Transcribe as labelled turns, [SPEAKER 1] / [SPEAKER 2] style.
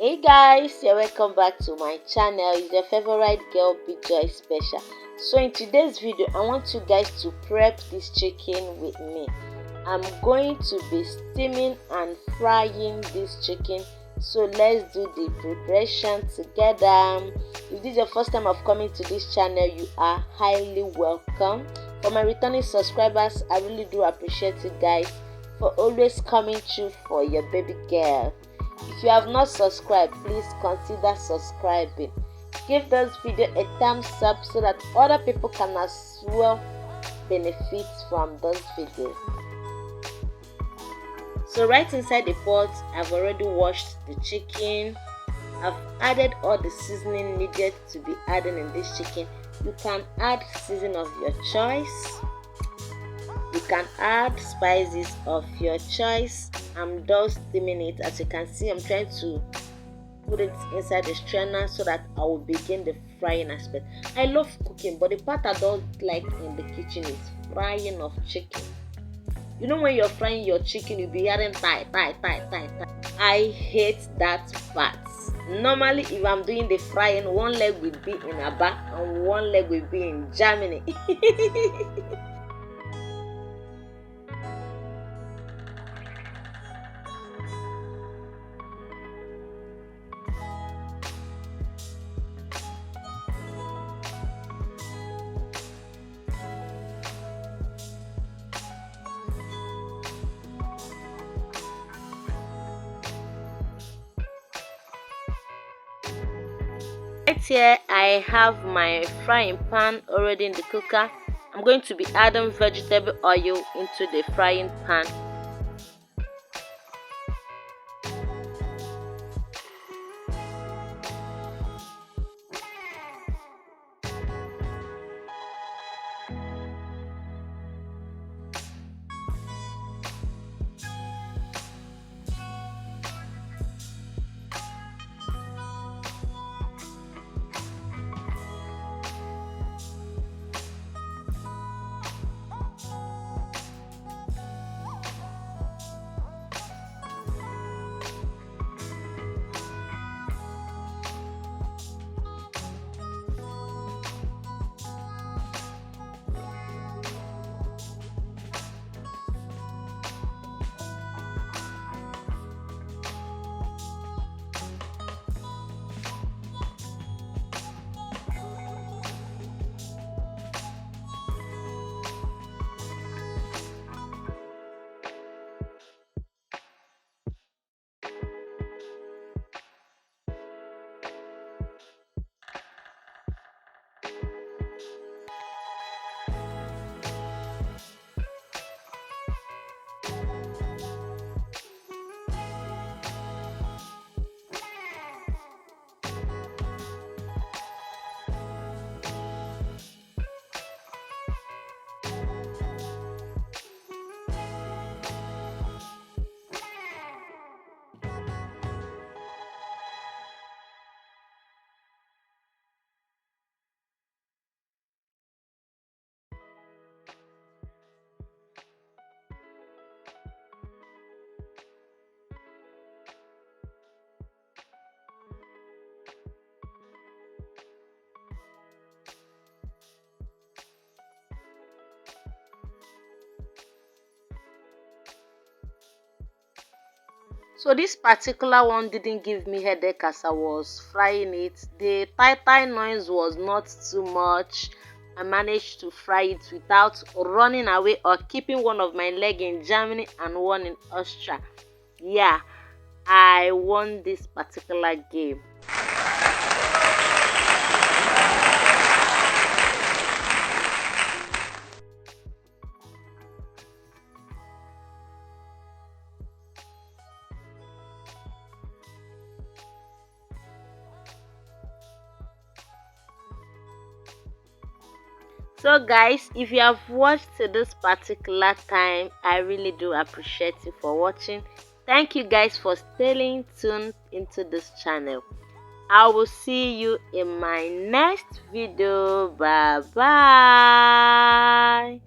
[SPEAKER 1] Hey guys, you're welcome back to my channel. It's your favorite girl, Big Joy Special. So in today's video, I want you guys to prep this chicken with me. I'm going to be steaming and frying this chicken. So let's do the preparation together. If this is your first time of coming to this channel, you are highly welcome. For my returning subscribers, I really do appreciate you guys for always coming through for your baby girl. If you have not subscribed, please consider subscribing. Give this video a thumbs up so that other people can as well benefit from this video. So right inside the pot, I've already washed the chicken. I've added all the seasoning needed to be added in this chicken. You can add seasoning of your choice. You can add spices of your choice. I'm just steaming it. As you can see, I'm trying to put it inside the strainer so that I will begin the frying aspect. I love cooking, but the part I don't like in the kitchen is frying of chicken. You know, when you're frying your chicken, you'll be hearing tie. I hate that part. Normally, if I'm doing the frying, one leg will be in Aba and one leg will be in Germany. Right here, I have my frying pan already in the cooker. I'm going to be adding vegetable oil into the frying pan. So this particular one didn't give me headache as I was frying it. The tie noise was not too much. I managed to fry it without running away or keeping one of my leg in Germany and one in Austria. Yeah, I won this particular game. So guys, if you have watched to this particular time, I really do appreciate you for watching. Thank you guys for staying tuned into this channel. I will see you in my next video. Bye bye.